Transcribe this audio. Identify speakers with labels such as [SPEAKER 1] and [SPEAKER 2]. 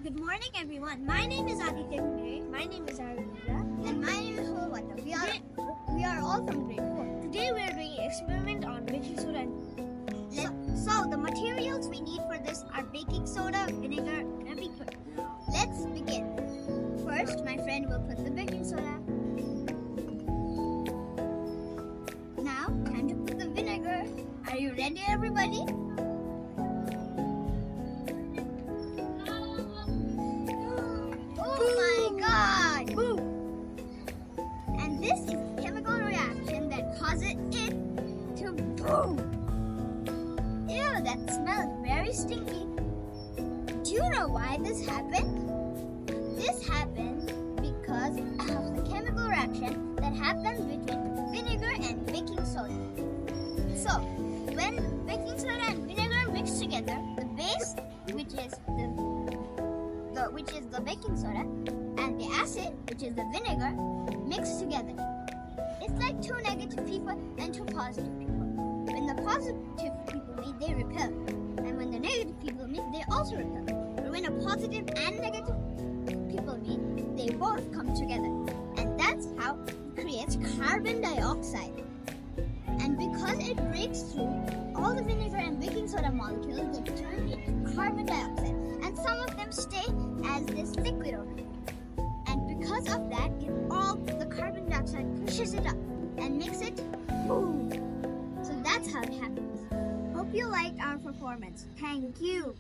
[SPEAKER 1] Good morning, everyone. My name is Aditya Kumare.
[SPEAKER 2] My name is Arvinder.
[SPEAKER 1] And my name is Hulwata. We are all from grade 4.
[SPEAKER 2] Today we are doing an experiment on baking soda.
[SPEAKER 1] So the materials we need for this are baking soda, vinegar, and liquid. Let's begin. First, my friend will put the baking soda. Now, time to put the vinegar. Are you ready, everybody? And this is the chemical reaction that causes it to boom. Ew, that smells very stinky. Do you know why this happened? This happened because of the chemical reaction that happens between vinegar and baking soda. So, when baking soda and vinegar mix together, the base, which is the baking soda, and the acid, which is the vinegar, mix together. It's like two negative people and two positive people. When the positive people meet, they repel. And when the negative people meet, they also repel. But when a positive and negative people meet, they both come together. And that's how it creates carbon dioxide. And because it breaks through all the vinegar and baking soda molecules, they turn into carbon dioxide. And some of them stay as this liquid over here. And because of that, all the carbon dioxide pushes it up and makes it boom. So that's how it happens. Hope you liked our performance. Thank you.